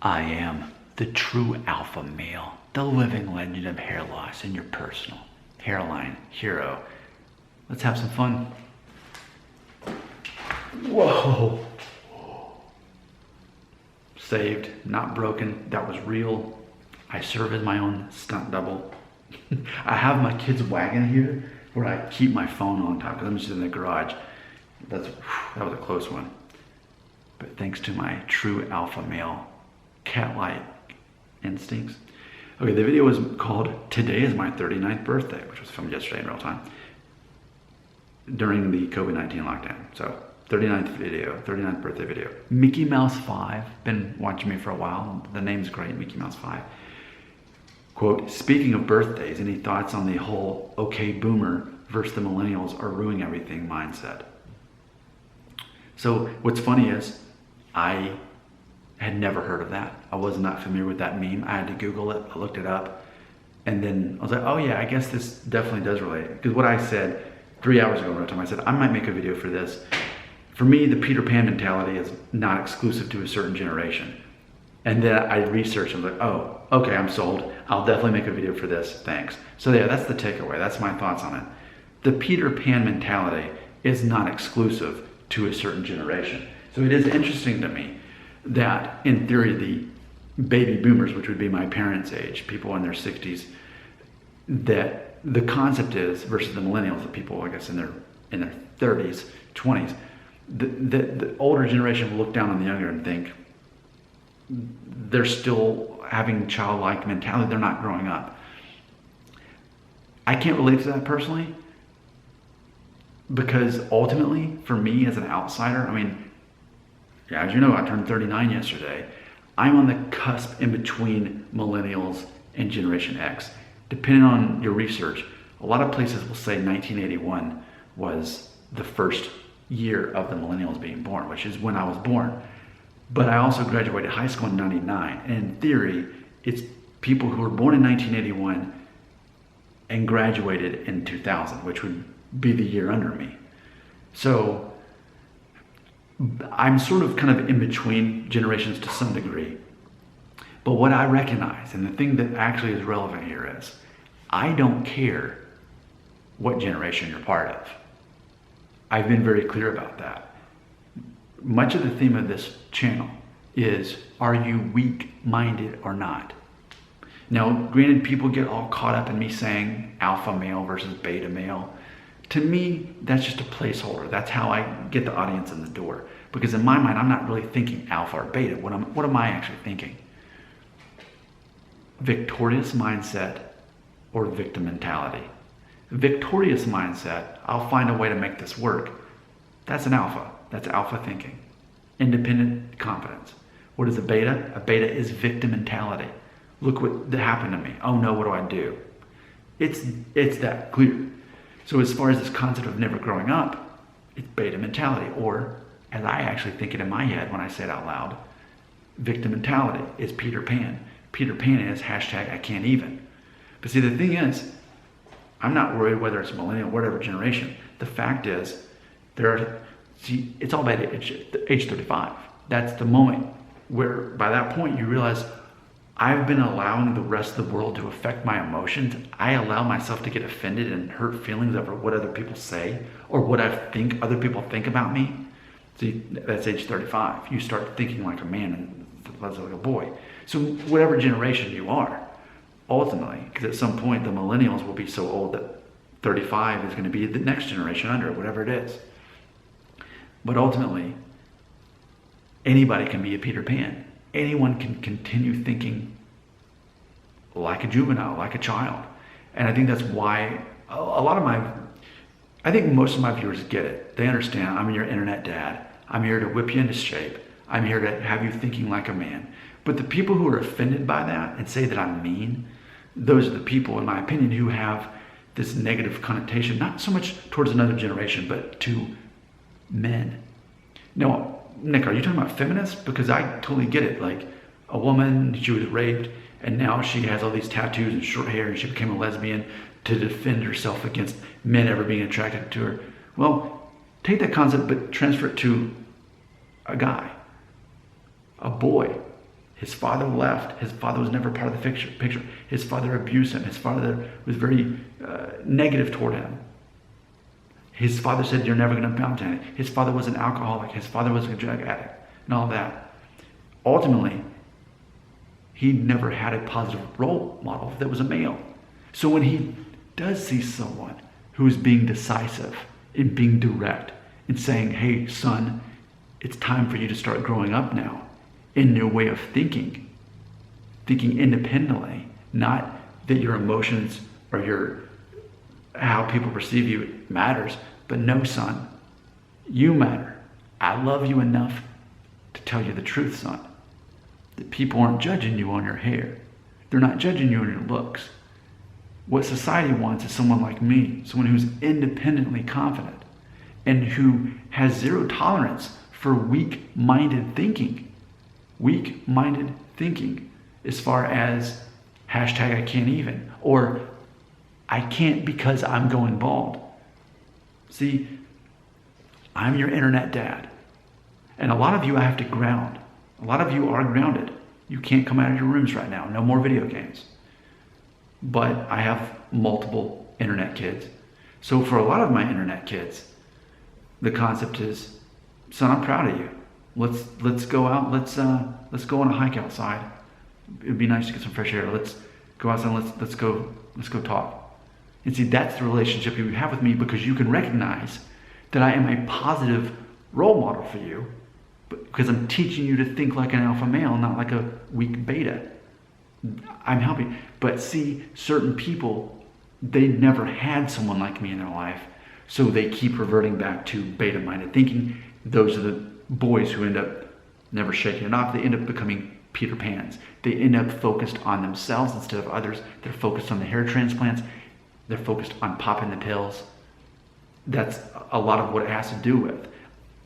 I am the true alpha male, the living legend of hair loss and your personal hairline hero. Let's have some fun. Whoa. Saved, not broken. That was real. I serve as my own stunt double. I have my kid's wagon here where I keep my phone on top because I'm just in the garage. That was a close one. But thanks to my true alpha male cat-like instincts. Okay, the video was called Today is My 39th Birthday, which was filmed yesterday in real time during the COVID-19 lockdown. So 39th birthday video. Mickey Mouse 5, been watching me for a while. The name's great, Mickey Mouse 5. Quote, speaking of birthdays, any thoughts on the whole okay boomer versus the millennials are ruining everything mindset? So what's funny is I had never heard of that. I was not familiar with that meme. I had to Google it. I looked it up. And then I was like, oh yeah, I guess this definitely does relate. Because what I said 3 hours ago, I said, I might make a video for this. For me, the Peter Pan mentality is not exclusive to a certain generation. And then I researched and was like, oh, okay, I'm sold. I'll definitely make a video for this. Thanks. So yeah, that's the takeaway. That's my thoughts on it. The Peter Pan mentality is not exclusive to a certain generation. So it is interesting to me that in theory, the baby boomers, which would be my parents' age, people in their 60s, that the concept is versus the millennials, the people, I guess, in their 30s, 20s, the older generation will look down on the younger and think they're still having childlike mentality. They're not growing up. I can't relate to that personally because ultimately, for me as an outsider, I mean, yeah, as you know, I turned 39 yesterday. I'm on the cusp in between millennials and Generation X. Depending on your research, a lot of places will say 1981 was the first year of the millennials being born, which is when I was born. But I also graduated high school in 99. And in theory, it's people who were born in 1981 and graduated in 2000, which would be the year under me. So I'm sort of kind of in between generations to some degree. But what I recognize, and the thing that actually is relevant here is, I don't care what generation you're part of. I've been very clear about that. Much of the theme of this channel is, are you weak-minded or not? Now, granted, people get all caught up in me saying alpha male versus beta male. To me, that's just a placeholder. That's how I get the audience in the door. Because in my mind, I'm not really thinking alpha or beta. What am I actually thinking? Victorious mindset or victim mentality. Victorious mindset, I'll find a way to make this work. That's an alpha. That's alpha thinking. Independent confidence. What is a beta? A beta is victim mentality. Look what happened to me. Oh no, what do I do? It's that clear. So as far as this concept of never growing up, it's beta mentality, or as I actually think it in my head when I say it out loud, victim mentality is Peter Pan. Peter Pan is hashtag I can't even. But see, the thing is, I'm not worried whether it's millennial, whatever generation. The fact is, it's all about age 35. That's the moment where by that point you realize I've been allowing the rest of the world to affect my emotions. I allow myself to get offended and hurt feelings over what other people say or what I think other people think about me. See, that's age 35. You start thinking like a man and less like a boy. So whatever generation you are, ultimately, because at some point the millennials will be so old that 35 is going to be the next generation under, whatever it is. But ultimately, anybody can be a Peter Pan. Anyone can continue thinking like a juvenile, like a child. And I think that's why I think most of my viewers get it. They understand I'm your internet dad. I'm here to whip you into shape. I'm here to have you thinking like a man. But the people who are offended by that and say that I'm mean, those are the people, in my opinion, who have this negative connotation, not so much towards another generation, but to men. Now, Nick, are you talking about feminists? Because I totally get it. Like a woman, she was raped, and now she has all these tattoos and short hair, and she became a lesbian to defend herself against men ever being attracted to her. Well, take that concept, but transfer it to a guy, a boy. His father left. His father was never part of the picture. His father abused him. His father was very negative toward him. His father said, you're never going to amount to anything. His father was an alcoholic. His father was a drug addict and all that. Ultimately, he never had a positive role model that was a male. So when he does see someone who is being decisive and being direct and saying, hey, son, it's time for you to start growing up now in your way of thinking independently, not that your emotions or how people perceive you matters, but no, son, you matter. I love you enough to tell you the truth, son. That people aren't judging you on your hair. They're not judging you on your looks. What society wants is someone like me, someone who's independently confident and who has zero tolerance for weak-minded thinking. Weak-minded thinking as far as hashtag I can't even, or I can't because I'm going bald. See, I'm your internet dad. And a lot of you I have to ground. A lot of you are grounded. You can't come out of your rooms right now. No more video games. But I have multiple internet kids. So for a lot of my internet kids, the concept is, son, I'm proud of you. Let's go out. Let's go on a hike outside. It'd be nice to get some fresh air. Let's go outside. Let's go talk. And see, that's the relationship you have with me, because you can recognize that I am a positive role model for you, because I'm teaching you to think like an alpha male, not like a weak beta. I'm helping. But see, certain people, they never had someone like me in their life, so they keep reverting back to beta-minded thinking. Those are the boys who end up never shaking it off. They end up becoming Peter Pans. They end up focused on themselves instead of others. They're focused on the hair transplants. They're focused on popping the pills. That's a lot of what it has to do with.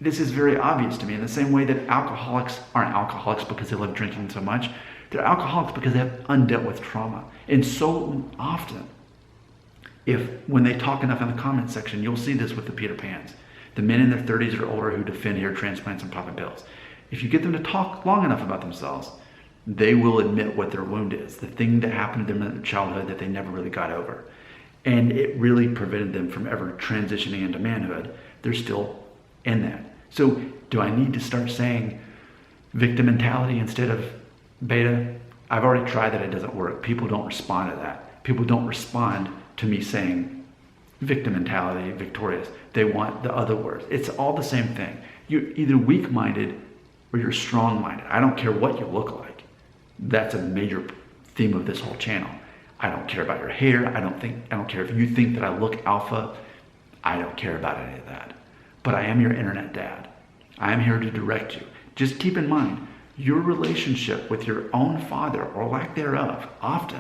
This is very obvious to me, in the same way that alcoholics aren't alcoholics because they love drinking so much. They're alcoholics because they have undealt with trauma. And so often, when they talk enough in the comment section, you'll see this with the Peter Pans, the men in their 30s or older who defend hair transplants and popping pills. If you get them to talk long enough about themselves, they will admit what their wound is, the thing that happened to them in their childhood that they never really got over. And it really prevented them from ever transitioning into manhood. They're still in that. So do I need to start saying victim mentality instead of beta? I've already tried that. It doesn't work. People don't respond to that. People don't respond to me saying victim mentality, victorious. They want the other words. It's all the same thing. You're either weak-minded or you're strong-minded. I don't care what you look like. That's a major theme of this whole channel. I don't care about your hair. I don't care if you think that I look alpha. I don't care about any of that. But I am your internet dad. I am here to direct you. Just keep in mind, your relationship with your own father, or lack thereof, often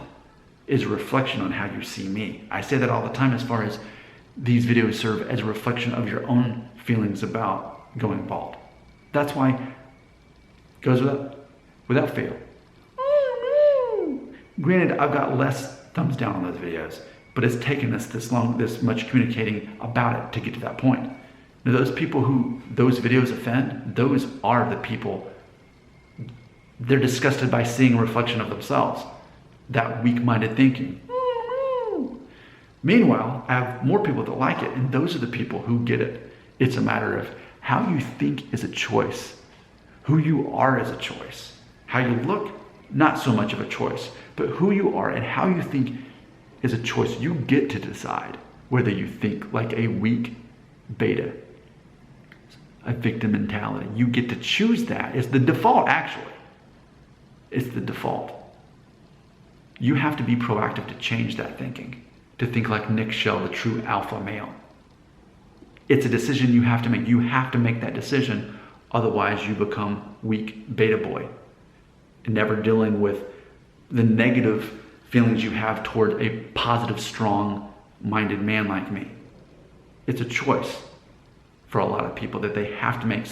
is a reflection on how you see me. I say that all the time, as far as these videos serve as a reflection of your own feelings about going bald. That's why it goes without fail. Granted, I've got less thumbs down on those videos, but it's taken us this much communicating about it to get to that point. Now, those people who those videos offend, those are the people, they're disgusted by seeing a reflection of themselves. That weak-minded thinking. Meanwhile, I have more people that like it, and those are the people who get it. It's a matter of how you think is a choice. Who you are is a choice. How you look, not so much of a choice, but who you are and how you think is a choice. You get to decide whether you think like a weak beta, a victim mentality. You get to choose that. It's the default, actually. It's the default. You have to be proactive to change that thinking, to think like Nick Shell, the true alpha male. It's a decision you have to make. You have to make that decision. Otherwise, you become weak beta boy, never dealing with the negative feelings you have toward a positive, strong-minded man like me. It's a choice for a lot of people that they have to make.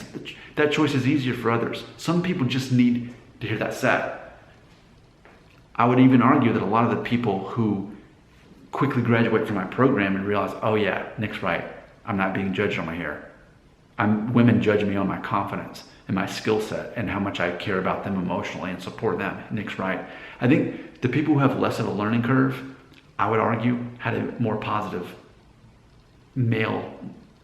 That choice is easier for others. Some people just need to hear that said. I would even argue that a lot of the people who quickly graduate from my program and realize, oh yeah, Nick's right, I'm not being judged on my hair. Women judge me on my confidence and my skill set and how much I care about them emotionally and support them. Nick's right. I think the people who have less of a learning curve, I would argue, had a more positive male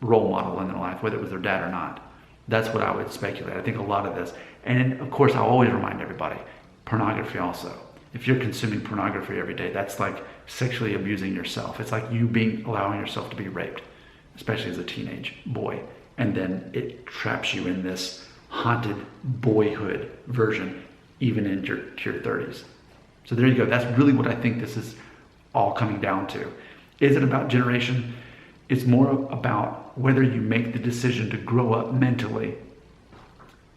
role model in their life, whether it was their dad or not. That's what I would speculate. I think a lot of this. And of course, I'll always remind everybody, pornography also. If you're consuming pornography every day, that's like sexually abusing yourself. It's like you allowing yourself to be raped, especially as a teenage boy. And then it traps you in this haunted boyhood version, even into your 30s. So there you go. That's really what I think this is all coming down to. Is it about generation? It's more about whether you make the decision to grow up mentally,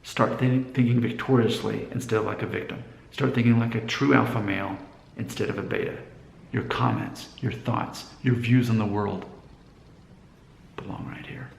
start thinking victoriously instead of like a victim. Start thinking like a true alpha male instead of a beta. Your comments, your thoughts, your views on the world belong right here.